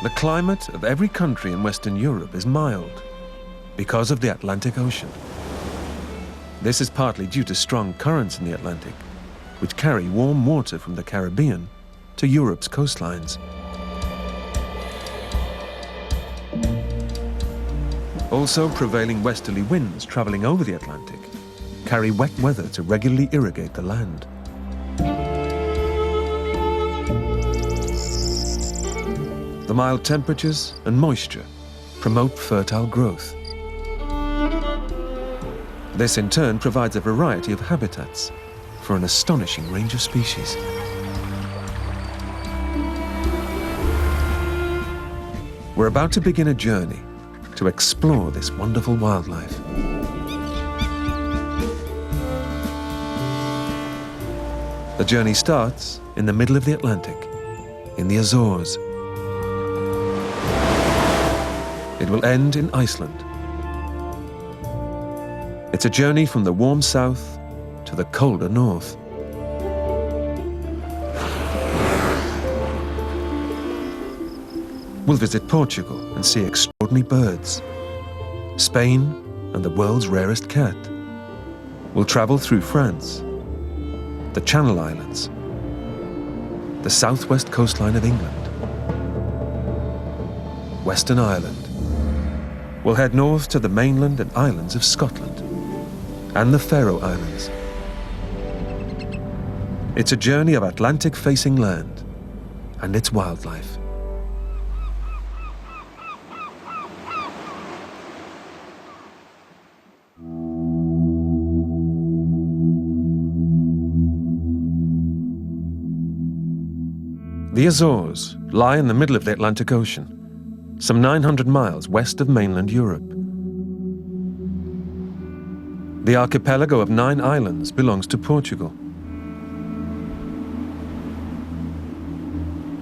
The climate of every country in Western Europe is mild because of the Atlantic Ocean. This is partly due to strong currents in the Atlantic, which carry warm water from the Caribbean to Europe's coastlines. Also, prevailing westerly winds traveling over the Atlantic carry wet weather to regularly irrigate the land. The mild temperatures and moisture promote fertile growth. This in turn provides a variety of habitats for an astonishing range of species. We're about to begin a journey to explore this wonderful wildlife. The journey starts in the middle of the Atlantic, in the Azores. It will end in Iceland. It's a journey from the warm south to the colder north. We'll visit Portugal and see extraordinary birds, Spain and the world's rarest cat. We'll travel through France, the Channel Islands, the southwest coastline of England, Western Ireland. We'll head north to the mainland and islands of Scotland and the Faroe Islands. It's a journey of Atlantic-facing land and its wildlife. The Azores lie in the middle of the Atlantic Ocean, some 900 miles west of mainland Europe. The archipelago of 9 islands belongs to Portugal.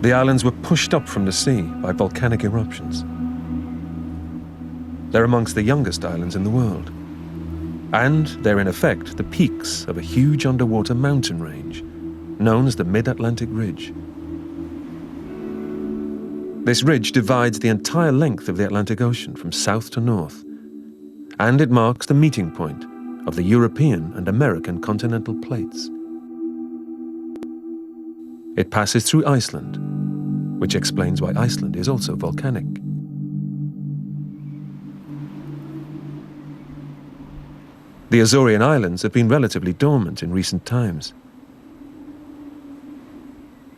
The islands were pushed up from the sea by volcanic eruptions. They're amongst the youngest islands in the world, and they're in effect the peaks of a huge underwater mountain range known as the Mid-Atlantic Ridge. This ridge divides the entire length of the Atlantic Ocean from south to north, and it marks the meeting point of the European and American continental plates. It passes through Iceland, which explains why Iceland is also volcanic. The Azorian Islands have been relatively dormant in recent times,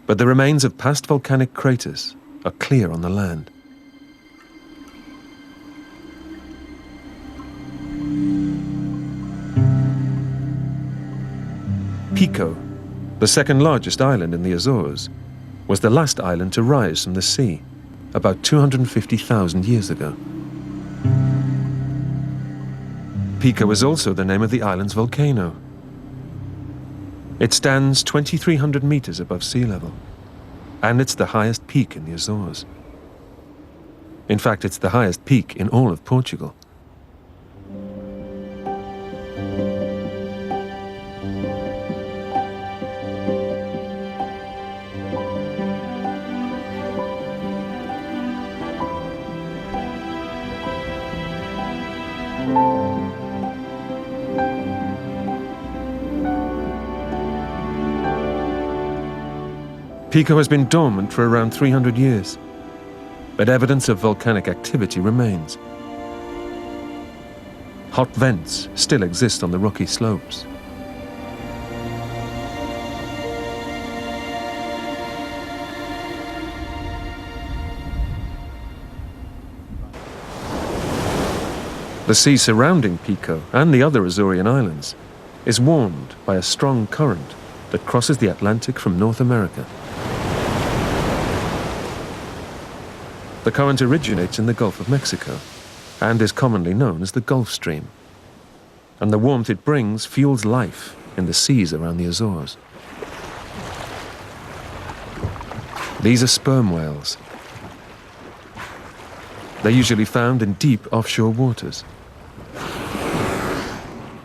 but the remains of past volcanic craters are clear on the land. Pico, the second largest island in the Azores, was the last island to rise from the sea about 250,000 years ago. Pico is also the name of the island's volcano. It stands 2,300 meters above sea level, and it's the highest peak in the Azores. In fact, it's the highest peak in all of Portugal. Pico has been dormant for around 300 years, but evidence of volcanic activity remains. Hot vents still exist on the rocky slopes. The sea surrounding Pico and the other Azorian islands is warmed by a strong current that crosses the Atlantic from North America. The current originates in the Gulf of Mexico and is commonly known as the Gulf Stream. And the warmth it brings fuels life in the seas around the Azores. These are sperm whales. They're usually found in deep offshore waters.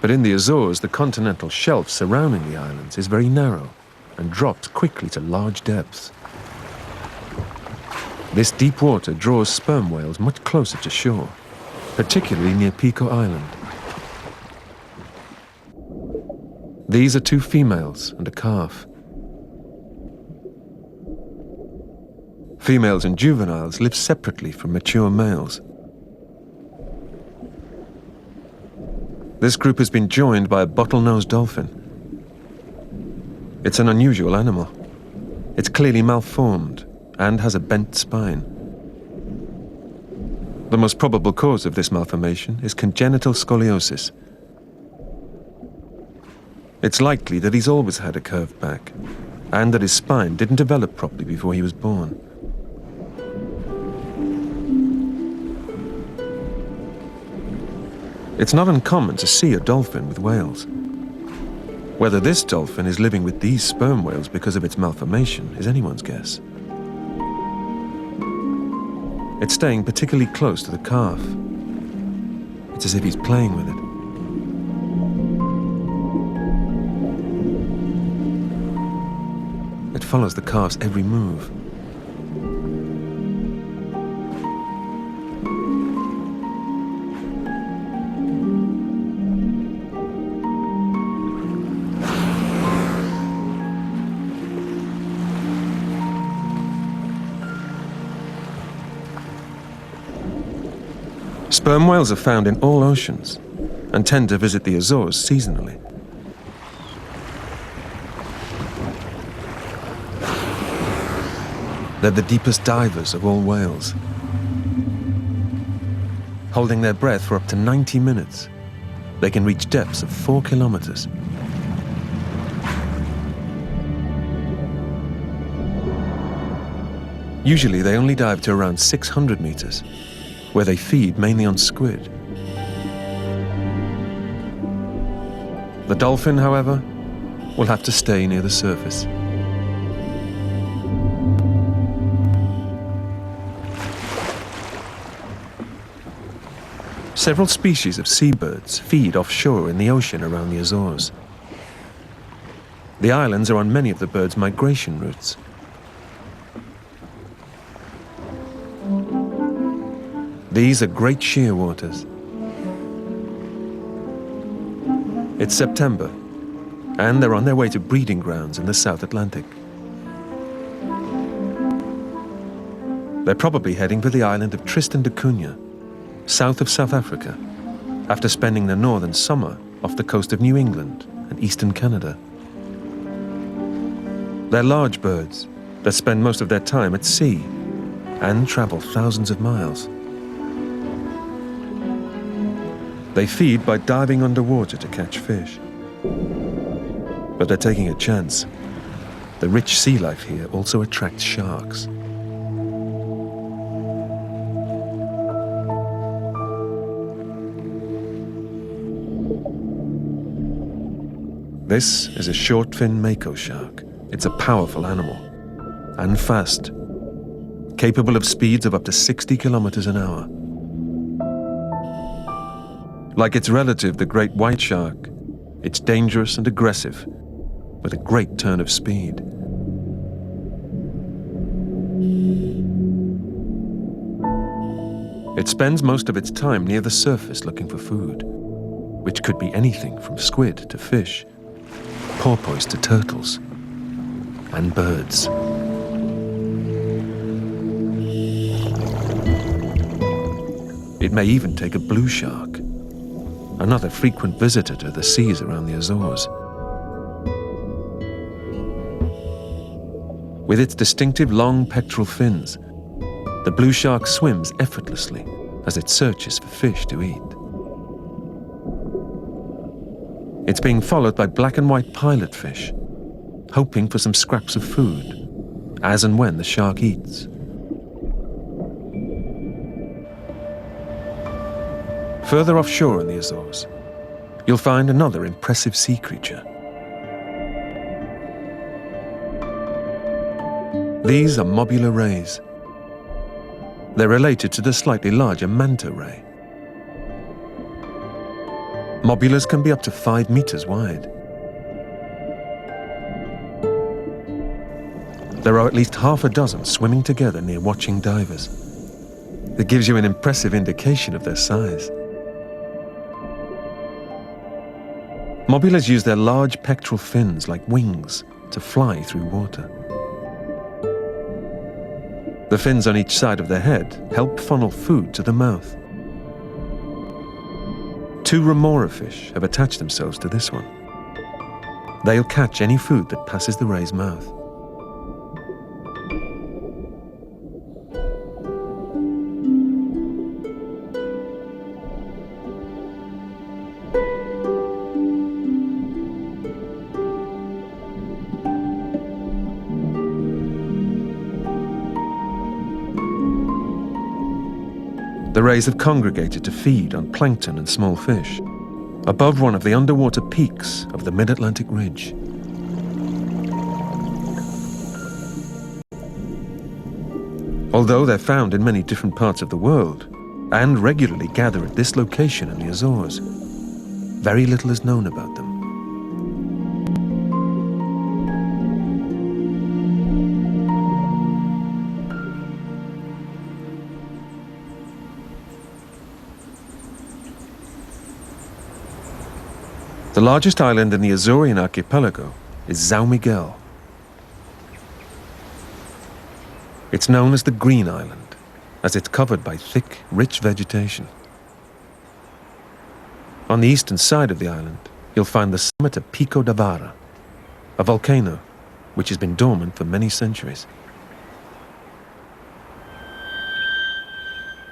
But in the Azores, the continental shelf surrounding the islands is very narrow and drops quickly to large depths. This deep water draws sperm whales much closer to shore, particularly near Pico Island. These are 2 females and a calf. Females and juveniles live separately from mature males. This group has been joined by a bottlenose dolphin. It's an unusual animal. It's clearly malformed and has a bent spine. The most probable cause of this malformation is congenital scoliosis. It's likely that he's always had a curved back, and that his spine didn't develop properly before he was born. It's not uncommon to see a dolphin with whales. Whether this dolphin is living with these sperm whales because of its malformation is anyone's guess. It's staying particularly close to the calf. It's as if he's playing with it. It follows the calf's every move. Sperm whales are found in all oceans and tend to visit the Azores seasonally. They're the deepest divers of all whales, holding their breath for up to 90 minutes. They can reach depths of 4 kilometers. Usually they only dive to around 600 meters, where they feed mainly on squid. The dolphin, however, will have to stay near the surface. Several species of seabirds feed offshore in the ocean around the Azores. The islands are on many of the birds' migration routes. These are great shearwaters. It's September, and they're on their way to breeding grounds in the South Atlantic. They're probably heading for the island of Tristan da Cunha, south of South Africa, after spending the northern summer off the coast of New England and eastern Canada. They're large birds that spend most of their time at sea and travel thousands of miles. They feed by diving underwater to catch fish. But they're taking a chance. The rich sea life here also attracts sharks. This is a short-fin mako shark. It's a powerful animal and fast, capable of speeds of up to 60 kilometers an hour. Like its relative, the great white shark, it's dangerous and aggressive, with a great turn of speed. It spends most of its time near the surface looking for food, which could be anything from squid to fish, porpoise to turtles, and birds. It may even take a blue shark, another frequent visitor to the seas around the Azores. With its distinctive long pectoral fins, the blue shark swims effortlessly as it searches for fish to eat. It's being followed by black and white pilotfish, hoping for some scraps of food, as and when the shark eats. Further offshore in the Azores, you'll find another impressive sea creature. These are mobula rays. They're related to the slightly larger manta ray. Mobulas can be up to 5 meters wide. There are at least half a dozen swimming together near watching divers. It gives you an impressive indication of their size. Mobulas use their large pectoral fins like wings to fly through water. The fins on each side of their head help funnel food to the mouth. 2 remora fish have attached themselves to this one. They'll catch any food that passes the ray's mouth. The rays have congregated to feed on plankton and small fish, above one of the underwater peaks of the mid-Atlantic ridge. Although they're found in many different parts of the world, and regularly gather at this location in the Azores, very little is known about them. The largest island in the Azorean archipelago is São Miguel. It's known as the Green Island, as it's covered by thick, rich vegetation. On the eastern side of the island, you'll find the summit of Pico da Vara, a volcano which has been dormant for many centuries.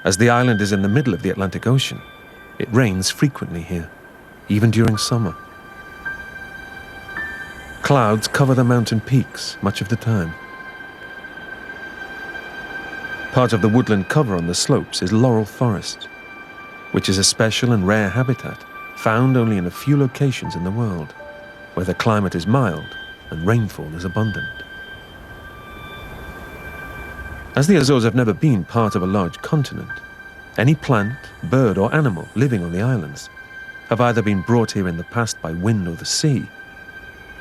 As the island is in the middle of the Atlantic Ocean, it rains frequently here, even during summer. Clouds cover the mountain peaks much of the time. Part of the woodland cover on the slopes is laurel forest, which is a special and rare habitat found only in a few locations in the world, where the climate is mild and rainfall is abundant. As the Azores have never been part of a large continent, any plant, bird or animal living on the islands have either been brought here in the past by wind or the sea,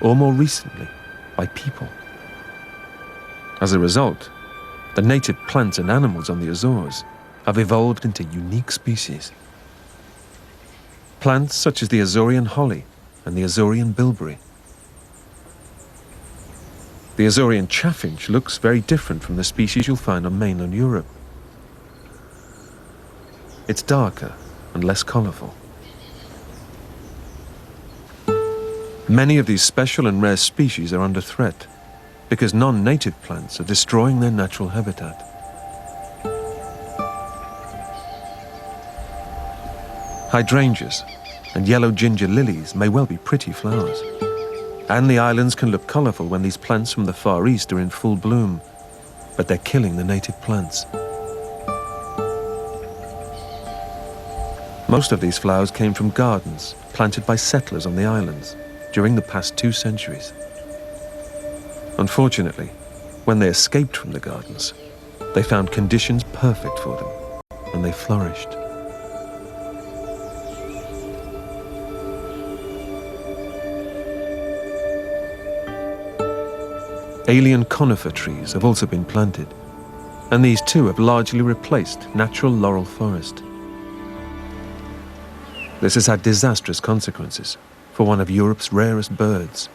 or more recently, by people. As a result, the native plants and animals on the Azores have evolved into unique species. Plants such as the Azorean holly and the Azorean bilberry. The Azorean chaffinch looks very different from the species you'll find on mainland Europe. It's darker and less colourful. Many of these special and rare species are under threat because non-native plants are destroying their natural habitat. Hydrangeas and yellow ginger lilies may well be pretty flowers, and the islands can look colourful when these plants from the Far East are in full bloom, but they're killing the native plants. Most of these flowers came from gardens planted by settlers on the islands during the past 2 centuries. Unfortunately, when they escaped from the gardens, they found conditions perfect for them, and they flourished. Alien conifer trees have also been planted, and these too have largely replaced natural laurel forest. This has had disastrous consequences for one of Europe's rarest birds,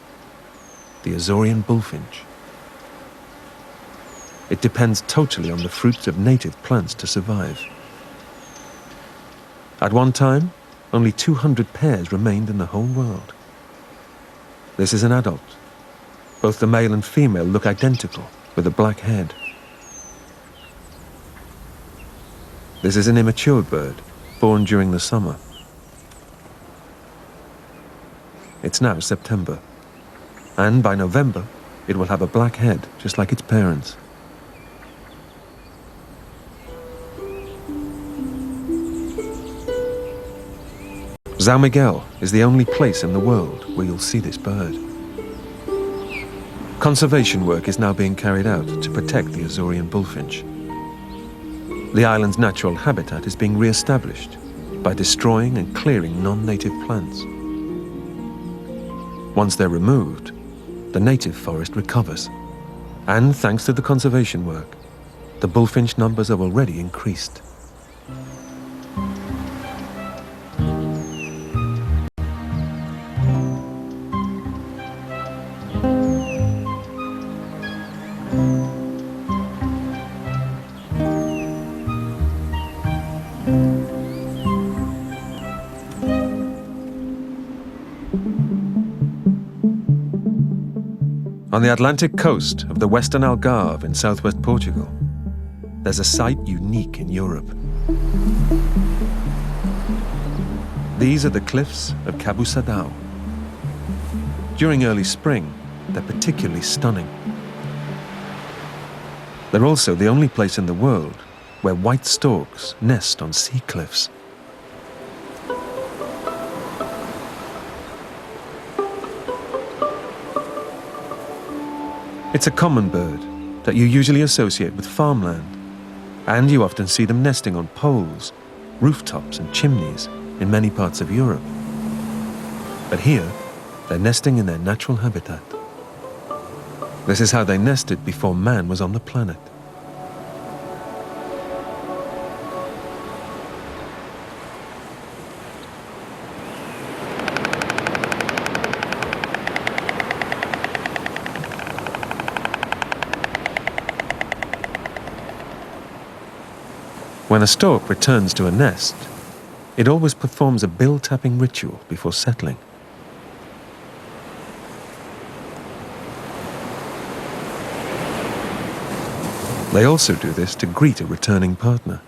the Azorean bullfinch. It depends totally on the fruits of native plants to survive. At one time, only 200 pairs remained in the whole world. This is an adult. Both the male and female look identical, with a black head. This is an immature bird, born during the summer. It's now September, and by November, it will have a black head, just like its parents. São Miguel is the only place in the world where you'll see this bird. Conservation work is now being carried out to protect the Azorean bullfinch. The island's natural habitat is being re-established by destroying and clearing non-native plants. Once they're removed, the native forest recovers, And thanks to the conservation work, the bullfinch numbers have already increased. On the Atlantic coast of the western Algarve in southwest Portugal, there's a site unique in Europe. These are the cliffs of Cabo Sadao. During early spring, they're particularly stunning. They're also the only place in the world where white storks nest on sea cliffs. It's a common bird that you usually associate with farmland, and you often see them nesting on poles, rooftops and chimneys in many parts of Europe. But here, they're nesting in their natural habitat. This is how they nested before man was on the planet. When a stork returns to a nest, it always performs a bill-tapping ritual before settling. They also do this to greet a returning partner.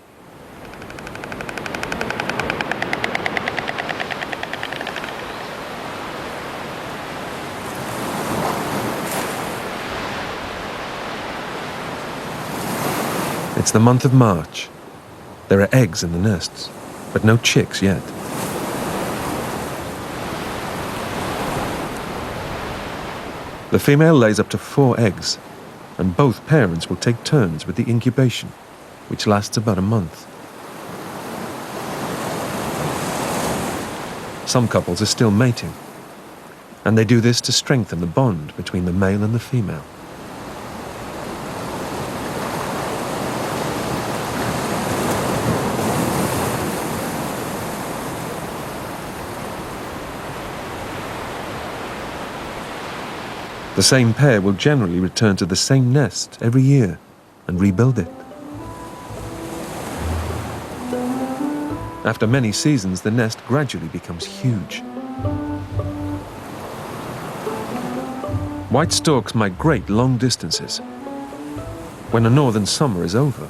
It's the month of March. There are eggs in the nests, but no chicks yet. The female lays up to 4 eggs, and both parents will take turns with the incubation, which lasts about a month. Some couples are still mating, and they do this to strengthen the bond between the male and the female. The same pair will generally return to the same nest every year and rebuild it. After many seasons, the nest gradually becomes huge. White storks migrate long distances. When a northern summer is over,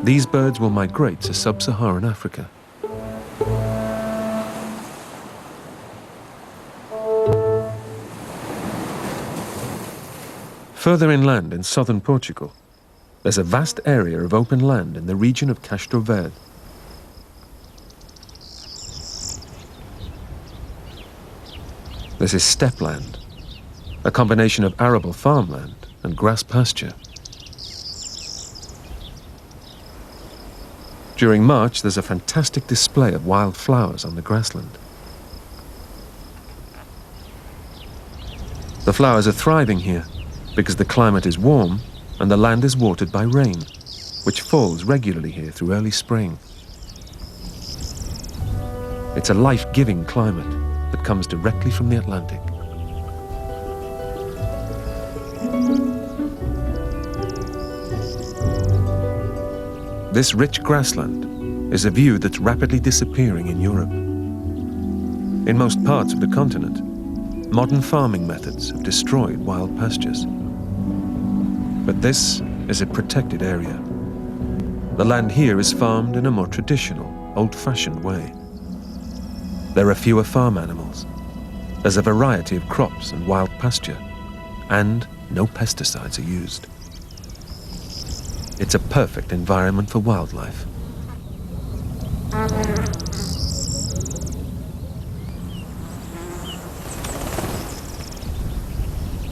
these birds will migrate to sub-Saharan Africa. Further inland in southern Portugal, there's a vast area of open land in the region of Castro Verde. This is steppe land, a combination of arable farmland and grass pasture. During March, there's a fantastic display of wild flowers on the grassland. The flowers are thriving here because the climate is warm and the land is watered by rain, which falls regularly here through early spring. It's a life-giving climate that comes directly from the Atlantic. This rich grassland is a view that's rapidly disappearing in Europe. In most parts of the continent, modern farming methods have destroyed wild pastures. But this is a protected area. The land here is farmed in a more traditional, old-fashioned way. There are fewer farm animals. There's a variety of crops and wild pasture, and no pesticides are used. It's a perfect environment for wildlife.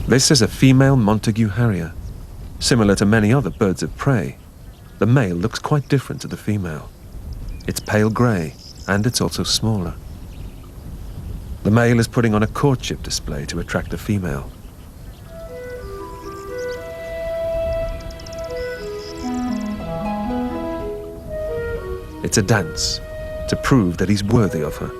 This is a female Montague harrier. Similar to many other birds of prey, the male looks quite different to the female. It's pale grey, and it's also smaller. The male is putting on a courtship display to attract the female. It's a dance to prove that he's worthy of her.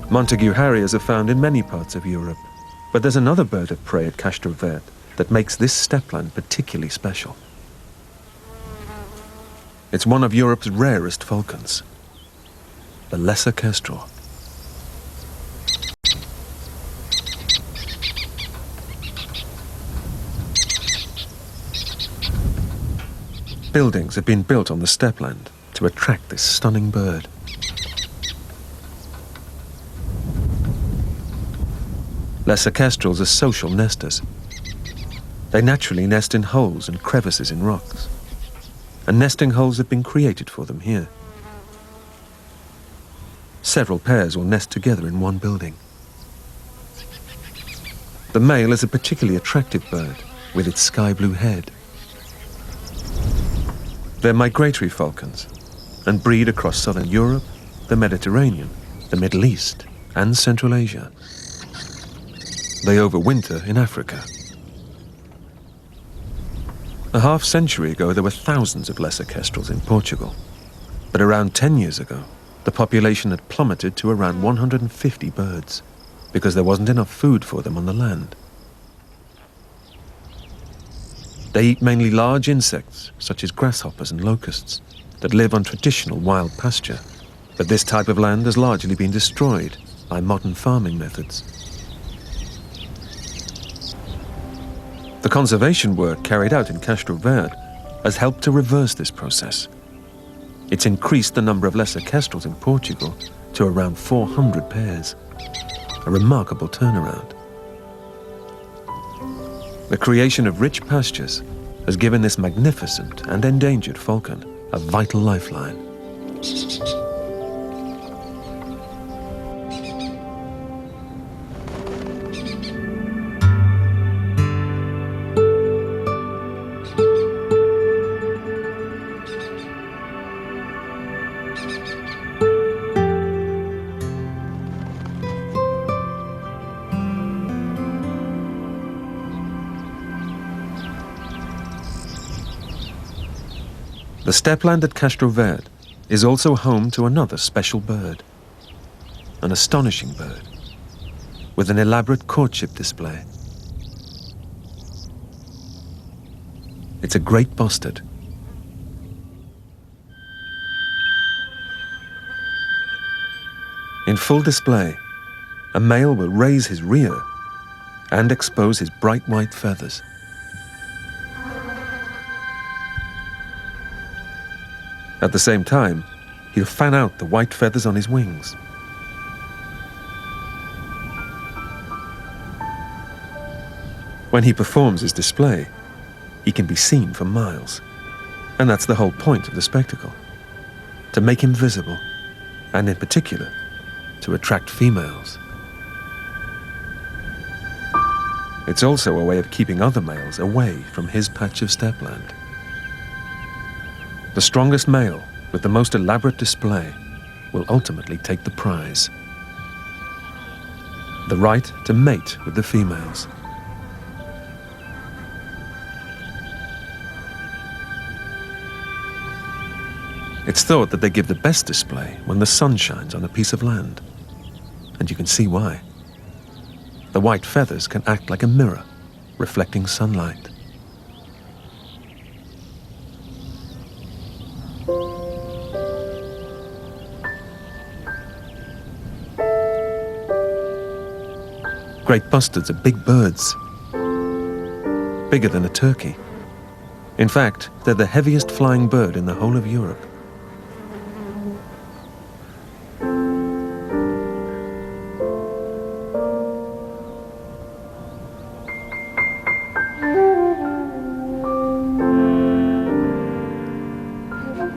Montague harriers are found in many parts of Europe, but there's another bird of prey at Castro Verde that makes this stepland particularly special. It's one of Europe's rarest falcons, the lesser kestrel. Buildings have been built on the stepland to attract this stunning bird. Lesser kestrels are social nesters. They naturally nest in holes and crevices in rocks, and nesting holes have been created for them here. Several pairs will nest together in one building. The male is a particularly attractive bird with its sky blue head. They're migratory falcons and breed across southern Europe, the Mediterranean, the Middle East, and Central Asia. They overwinter in Africa. A half-century ago, there were thousands of lesser kestrels in Portugal. But around 10 years ago, the population had plummeted to around 150 birds because there wasn't enough food for them on the land. They eat mainly large insects, such as grasshoppers and locusts, that live on traditional wild pasture. But this type of land has largely been destroyed by modern farming methods. The conservation work carried out in Castro Verde has helped to reverse this process. It's increased the number of lesser kestrels in Portugal to around 400 pairs, a remarkable turnaround. The creation of rich pastures has given this magnificent and endangered falcon a vital lifeline. The stepland at Castro Verde is also home to another special bird, an astonishing bird with an elaborate courtship display. It's a great bustard. In full display, a male will raise his rear and expose his bright white feathers. At the same time, he'll fan out the white feathers on his wings. When he performs his display, he can be seen for miles. And that's the whole point of the spectacle, to make him visible, and in particular, to attract females. It's also a way of keeping other males away from his patch of stepland. The strongest male with the most elaborate display will ultimately take the prize. The right to mate with the females. It's thought that they give the best display when the sun shines on a piece of land. And you can see why. The white feathers can act like a mirror, reflecting sunlight. Great bustards are big birds, bigger than a turkey. In fact, they're the heaviest flying bird in the whole of Europe.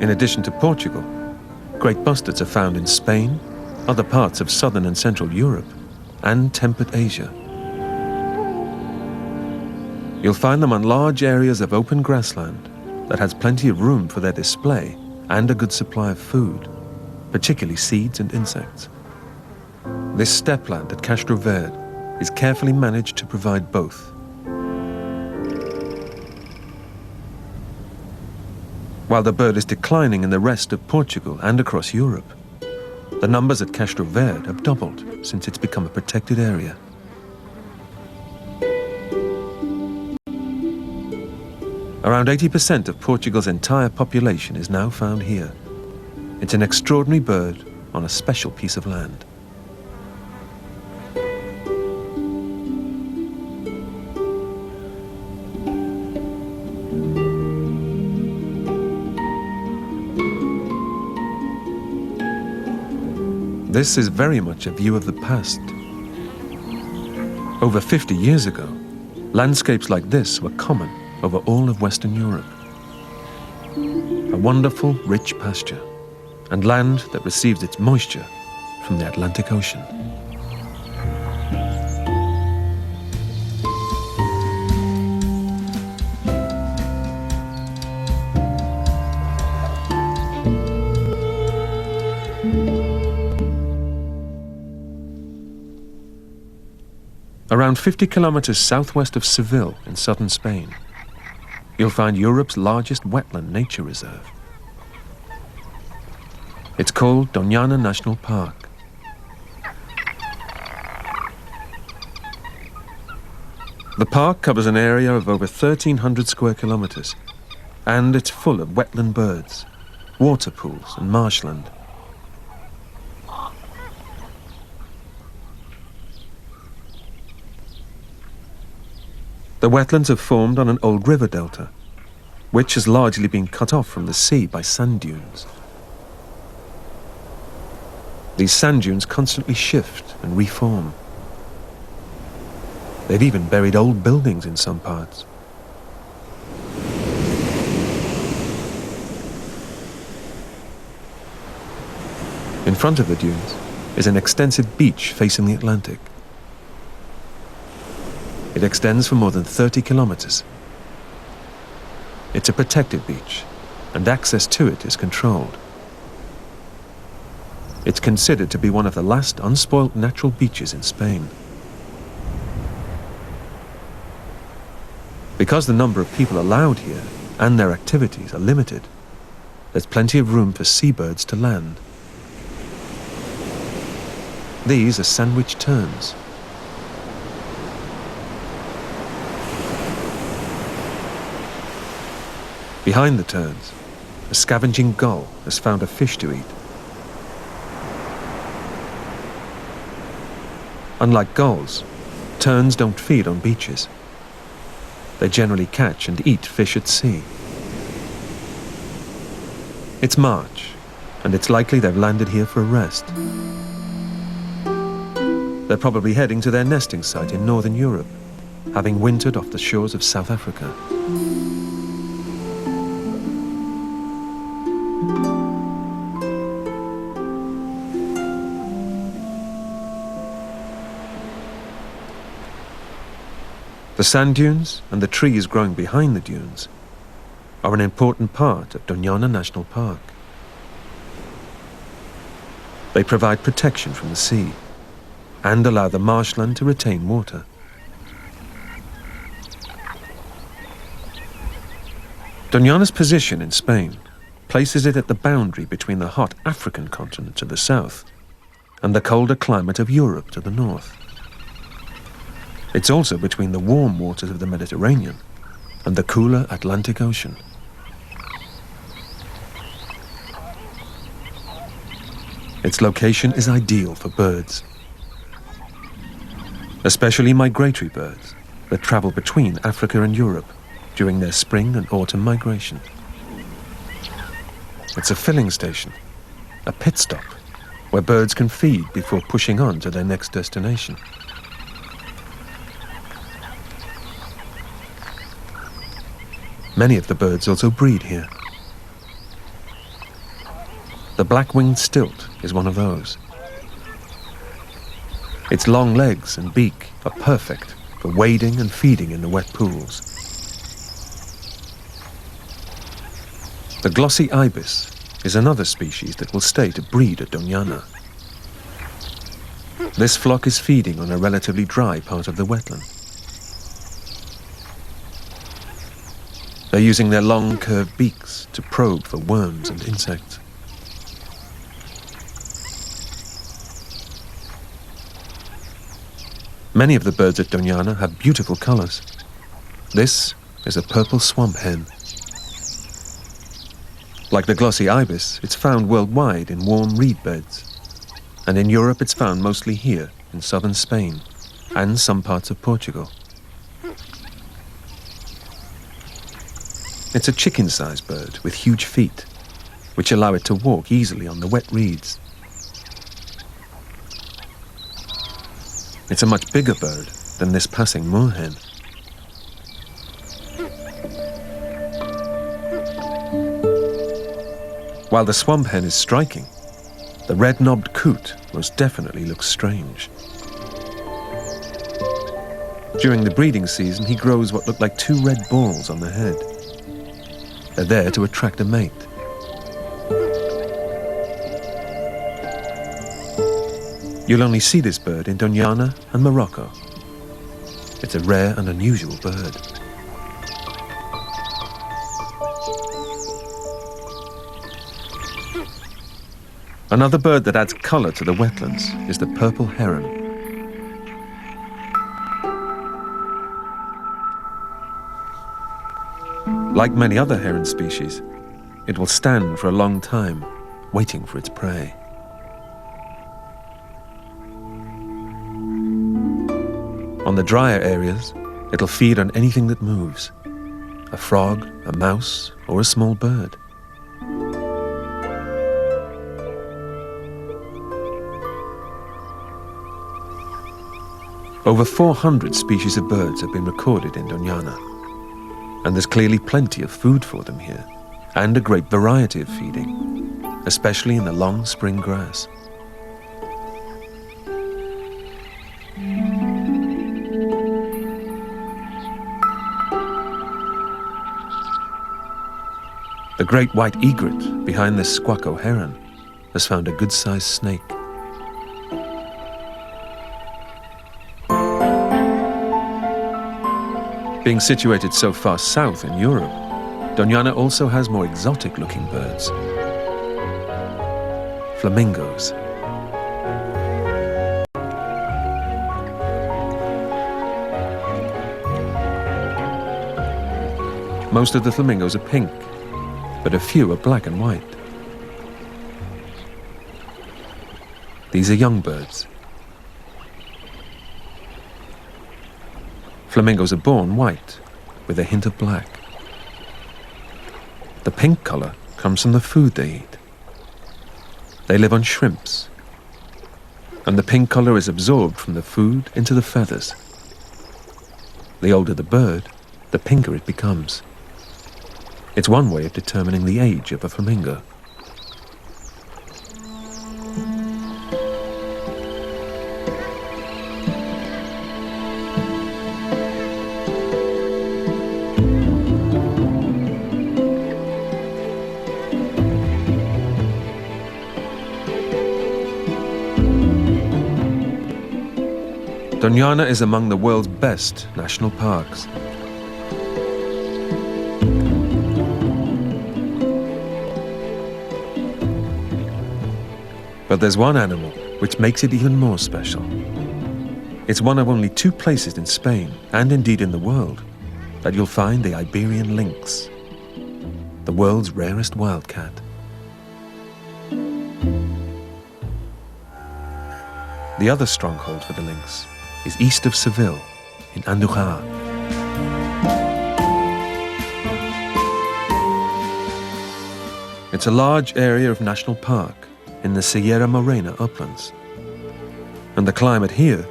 In addition to Portugal, great bustards are found in Spain, other parts of southern and central Europe, and temperate Asia. You'll find them on large areas of open grassland that has plenty of room for their display and a good supply of food, particularly seeds and insects. This stepland at Castro Verde is carefully managed to provide both. While the bird is declining in the rest of Portugal and across Europe, the numbers at Castro Verde have doubled since it's become a protected area. Around 80% of Portugal's entire population is now found here. It's an extraordinary bird on a special piece of land. This is very much a view of the past. Over 50 years ago, landscapes like this were common over all of Western Europe. A wonderful, rich pasture, and land that receives its moisture from the Atlantic Ocean. Around 50 kilometers southwest of Seville in southern Spain, you'll find Europe's largest wetland nature reserve. It's called Doñana National Park. The park covers an area of over 1,300 square kilometers, and it's full of wetland birds, water pools and marshland. The wetlands are formed on an old river delta, which has largely been cut off from the sea by sand dunes. These sand dunes constantly shift and reform. They've even buried old buildings in some parts. In front of the dunes is an extensive beach facing the Atlantic. It extends for more than 30 kilometers. It's a protected beach, and access to it is controlled. It's considered to be one of the last unspoilt natural beaches in Spain. Because the number of people allowed here and their activities are limited, there's plenty of room for seabirds to land. These are sandwich terns. Behind the terns, a scavenging gull has found a fish to eat. Unlike gulls, terns don't feed on beaches. They generally catch and eat fish at sea. It's March, and it's likely they've landed here for a rest. They're probably heading to their nesting site in northern Europe, having wintered off the shores of South Africa. The sand dunes and the trees growing behind the dunes are an important part of Doñana National Park. They provide protection from the sea and allow the marshland to retain water. Doñana's position in Spain places it at the boundary between the hot African continent to the south and the colder climate of Europe to the north. It's also between the warm waters of the Mediterranean and the cooler Atlantic Ocean. Its location is ideal for birds, especially migratory birds that travel between Africa and Europe during their spring and autumn migration. It's a filling station, a pit stop, where birds can feed before pushing on to their next destination. Many of the birds also breed here. The black-winged stilt is one of those. Its long legs and beak are perfect for wading and feeding in the wet pools. The glossy ibis is another species that will stay to breed at Doñana. This flock is feeding on a relatively dry part of the wetland. They're using their long, curved beaks to probe for worms and insects. Many of the birds at Doñana have beautiful colors. This is a purple swamp hen. Like the glossy ibis, it's found worldwide in warm reed beds. And in Europe it's found mostly here in southern Spain and some parts of Portugal. It's a chicken-sized bird with huge feet, which allow it to walk easily on the wet reeds. It's a much bigger bird than this passing moorhen. While the swamp hen is striking, the red-knobbed coot most definitely looks strange. During the breeding season, he grows what look like two red balls on the head. They're there to attract a mate. You'll only see this bird in Doñana and Morocco. It's a rare and unusual bird. Another bird that adds color to the wetlands is the purple heron. Like many other heron species, it will stand for a long time, waiting for its prey. On the drier areas, it'll feed on anything that moves, a frog, a mouse, or a small bird. Over 400 species of birds have been recorded in Doñana, and there's clearly plenty of food for them here, and a great variety of feeding, especially in the long spring grass. The great white egret behind this squacco heron has found a good-sized snake. Being situated so far south in Europe, Doñana also has more exotic-looking birds. Flamingos. Most of the flamingos are pink, but a few are black and white. These are young birds. Flamingos are born white, with a hint of black. The pink color comes from the food they eat. They live on shrimps, and the pink color is absorbed from the food into the feathers. The older the bird, the pinker it becomes. It's one way of determining the age of a flamingo. Doñana is among the world's best national parks. But there's one animal which makes it even more special. It's one of only two places in Spain, and indeed in the world, that you'll find the Iberian lynx, the world's rarest wildcat. The other stronghold for the lynx is east of Seville, in Andorra. It's a large area of national park in the Sierra Morena uplands. And the climate here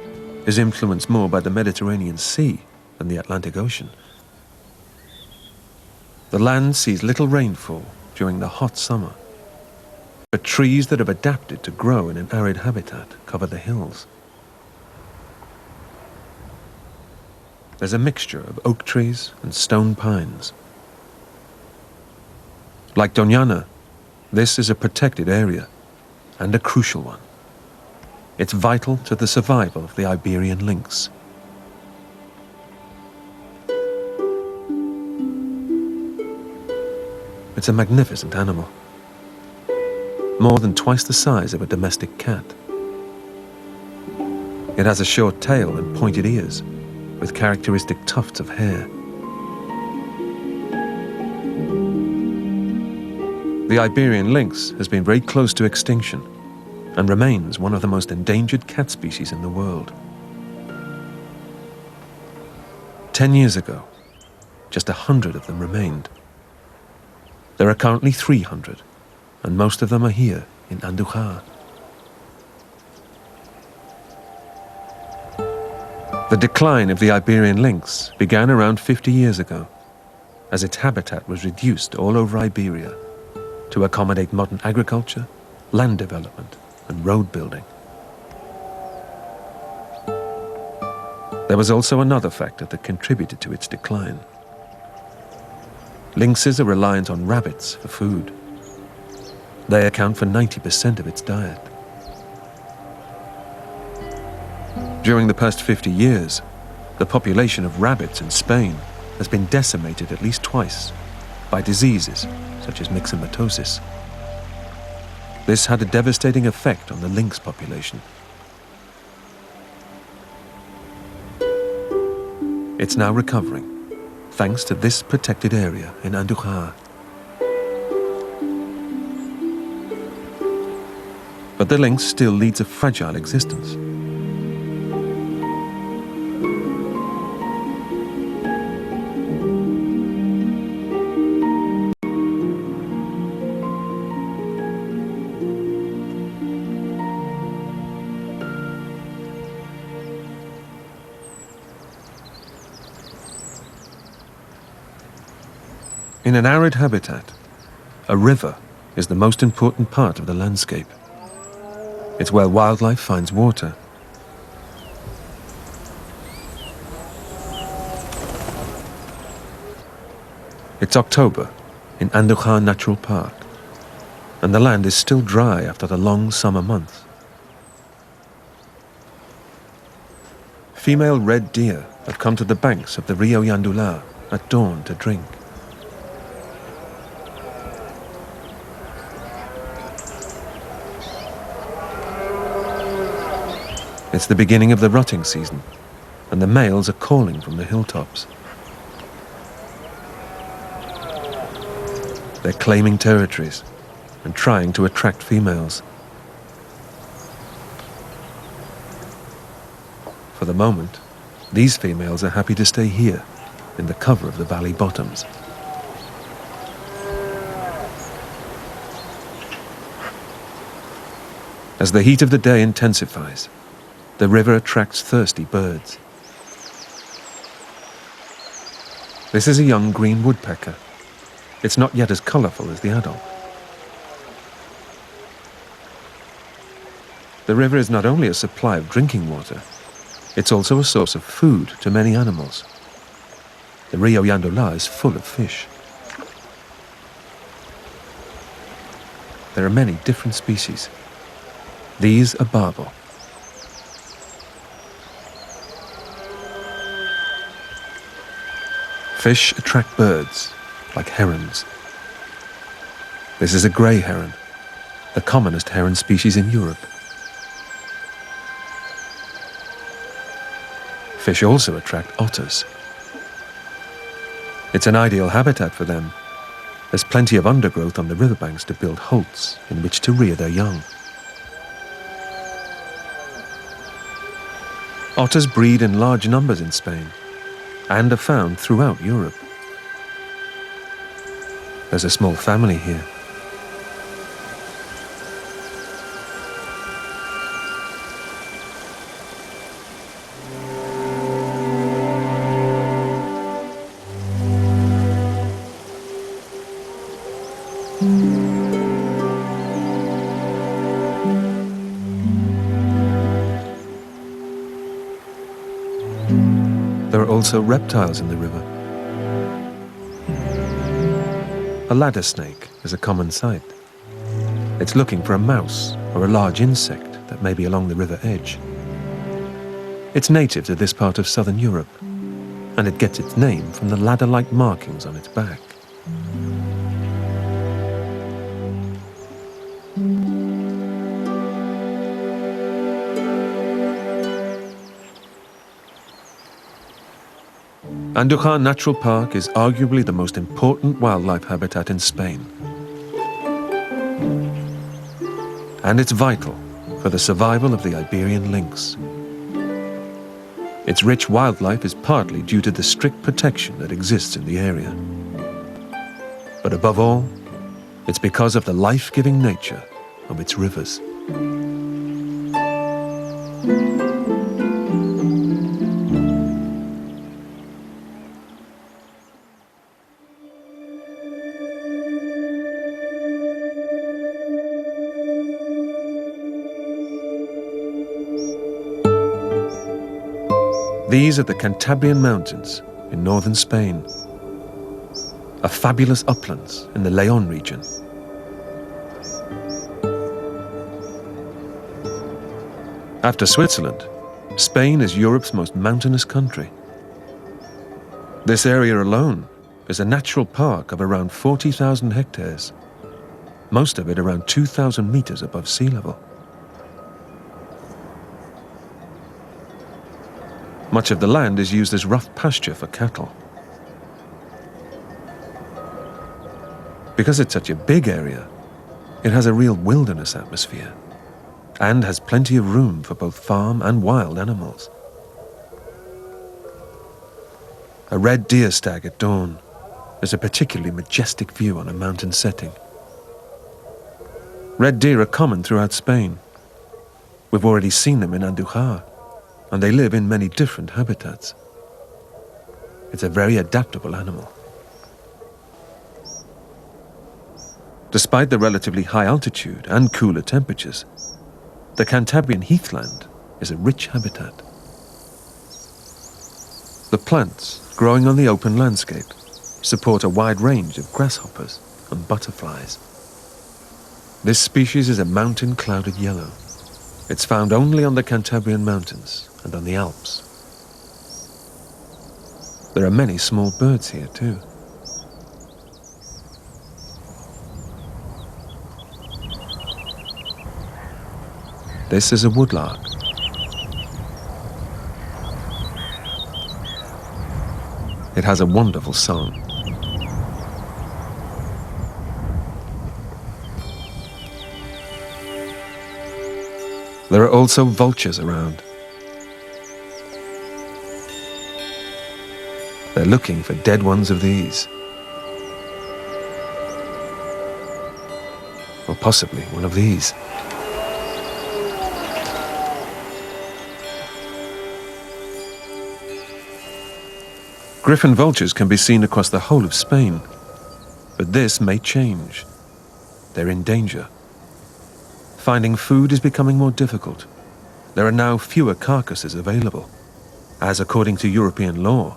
is influenced more by the Mediterranean Sea than the Atlantic Ocean. The land sees little rainfall during the hot summer, but trees that have adapted to grow in an arid habitat cover the hills. There's a mixture of oak trees and stone pines. Like Doñana, this is a protected area, and a crucial one. It's vital to the survival of the Iberian lynx. It's a magnificent animal, more than twice the size of a domestic cat. It has a short tail and pointed ears, with characteristic tufts of hair. The Iberian lynx has been very close to extinction and remains one of the most endangered cat species in the world. 10 years ago, just 100 of them remained. There are currently 300, and most of them are here in Andújar. The decline of the Iberian lynx began around 50 years ago, as its habitat was reduced all over Iberia to accommodate modern agriculture, land development, and road building. There was also another factor that contributed to its decline. Lynxes are reliant on rabbits for food. They account for 90% of its diet. During the past 50 years, the population of rabbits in Spain has been decimated at least twice by diseases such as myxomatosis. This had a devastating effect on the lynx population. It's now recovering, thanks to this protected area in Andújar. But the lynx still leads a fragile existence. In an arid habitat, a river is the most important part of the landscape. It's where wildlife finds water. It's October in Andújar Natural Park, and the land is still dry after the long summer months. Female red deer have come to the banks of the Rio Yandula at dawn to drink. It's the beginning of the rutting season, and the males are calling from the hilltops. They're claiming territories and trying to attract females. For the moment, these females are happy to stay here, in the cover of the valley bottoms. As the heat of the day intensifies, the river attracts thirsty birds. This is a young green woodpecker. It's not yet as colorful as the adult. The river is not only a supply of drinking water, it's also a source of food to many animals. The Rio Yandula is full of fish. There are many different species. These are barbel. Fish attract birds, like herons. This is a grey heron, the commonest heron species in Europe. Fish also attract otters. It's an ideal habitat for them. There's plenty of undergrowth on the riverbanks to build holts in which to rear their young. Otters breed in large numbers in Spain and are found throughout Europe. There's a small family here. There are also reptiles in the river. A ladder snake is a common sight. It's looking for a mouse or a large insect that may be along the river edge. It's native to this part of southern Europe, and it gets its name from the ladder-like markings on its back. Andújar Natural Park is arguably the most important wildlife habitat in Spain. And it's vital for the survival of the Iberian lynx. Its rich wildlife is partly due to the strict protection that exists in the area. But above all, it's because of the life-giving nature of its rivers. These are the Cantabrian Mountains in northern Spain, a fabulous uplands in the León region. After Switzerland, Spain is Europe's most mountainous country. This area alone is a natural park of around 40,000 hectares, most of it around 2,000 meters above sea level. Much of the land is used as rough pasture for cattle. Because it's such a big area, it has a real wilderness atmosphere and has plenty of room for both farm and wild animals. A red deer stag at dawn is a particularly majestic view on a mountain setting. Red deer are common throughout Spain. We've already seen them in Andújar, and they live in many different habitats. It's a very adaptable animal. Despite the relatively high altitude and cooler temperatures, the Cantabrian heathland is a rich habitat. The plants growing on the open landscape support a wide range of grasshoppers and butterflies. This species is a mountain clouded yellow. It's found only on the Cantabrian Mountains and on the Alps. There are many small birds here too. This is a woodlark. It has a wonderful song. There are also vultures around. They're looking for dead ones of these. Or possibly one of these. Griffon vultures can be seen across the whole of Spain, but this may change. They're in danger. Finding food is becoming more difficult. There are now fewer carcasses available, as according to European law,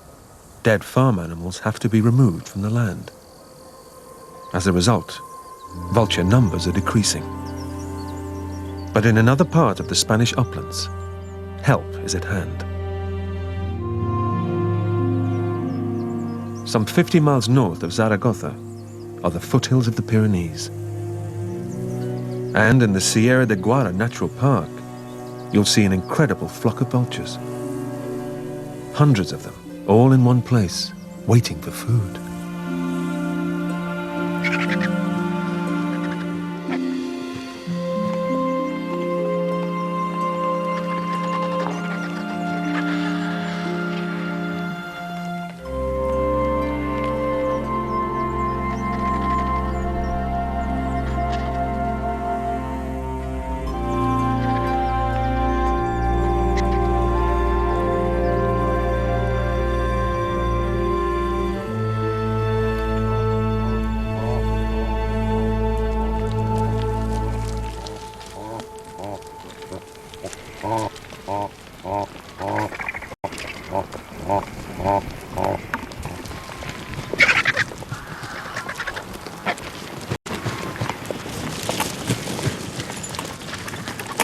dead farm animals have to be removed from the land. As a result, vulture numbers are decreasing. But in another part of the Spanish uplands, help is at hand. Some 50 miles north of Zaragoza are the foothills of the Pyrenees. And in the Sierra de Guara Natural Park, you'll see an incredible flock of vultures. Hundreds of them, all in one place, waiting for food.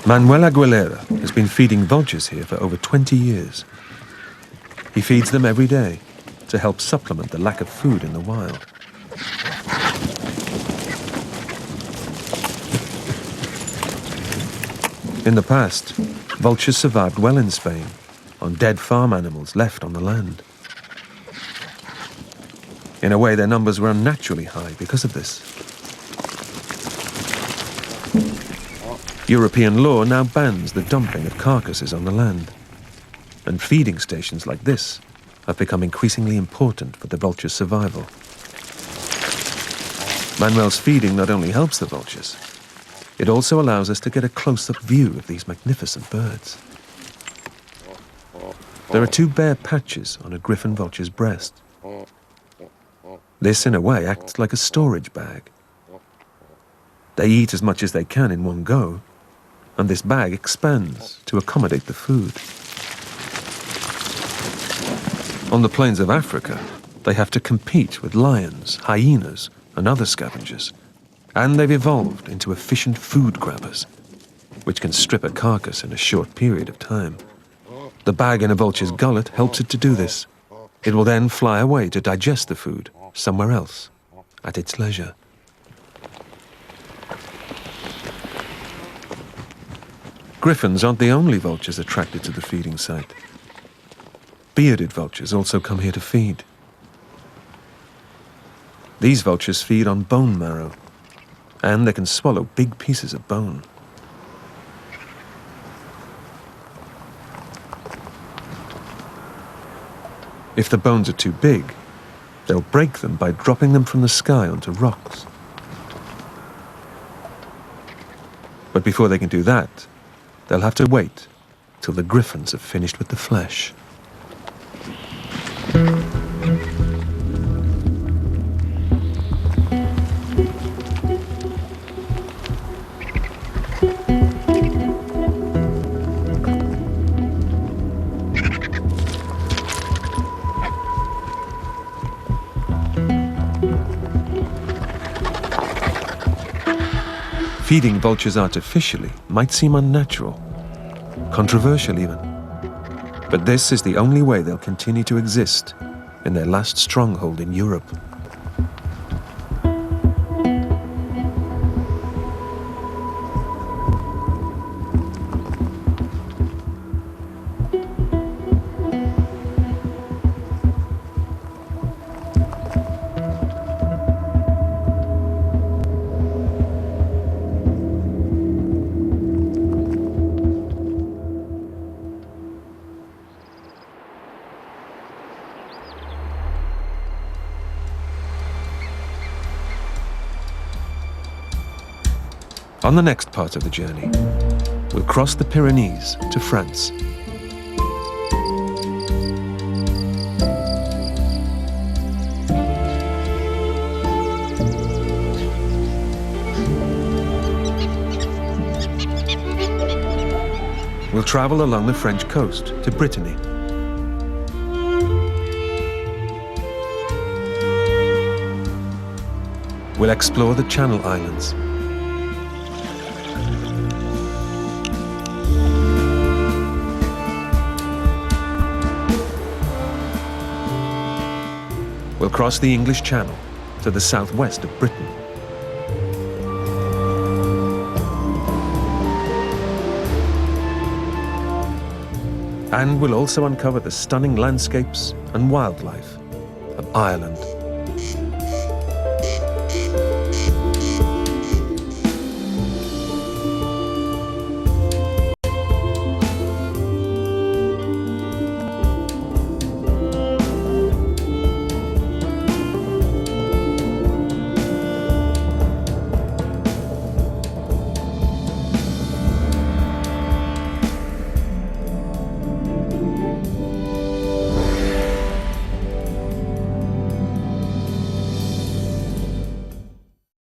Manuel Aguilera has been feeding vultures here for over 20 years. He feeds them every day to help supplement the lack of food in the wild. In the past, vultures survived well in Spain on dead farm animals left on the land. In a way, their numbers were unnaturally high because of this. European law now bans the dumping of carcasses on the land, and feeding stations like this have become increasingly important for the vulture's survival. Manuel's feeding not only helps the vultures, it also allows us to get a close-up view of these magnificent birds. There are two bare patches on a griffon vulture's breast. This, in a way, acts like a storage bag. They eat as much as they can in one go, and this bag expands to accommodate the food. On the plains of Africa, they have to compete with lions, hyenas, and other scavengers, and they've evolved into efficient food grabbers, which can strip a carcass in a short period of time. The bag in a vulture's gullet helps it to do this. It will then fly away to digest the food somewhere else, at its leisure. Griffons aren't the only vultures attracted to the feeding site. Bearded vultures also come here to feed. These vultures feed on bone marrow, and they can swallow big pieces of bone. If the bones are too big, they'll break them by dropping them from the sky onto rocks. But before they can do that, they'll have to wait till the griffons have finished with the flesh. Feeding vultures artificially might seem unnatural, controversial even. But this is the only way they'll continue to exist in their last stronghold in Europe. On the next part of the journey, we'll cross the Pyrenees to France. We'll travel along the French coast to Brittany. We'll explore the Channel Islands. We'll cross the English Channel to the southwest of Britain. And we'll also uncover the stunning landscapes and wildlife of Ireland.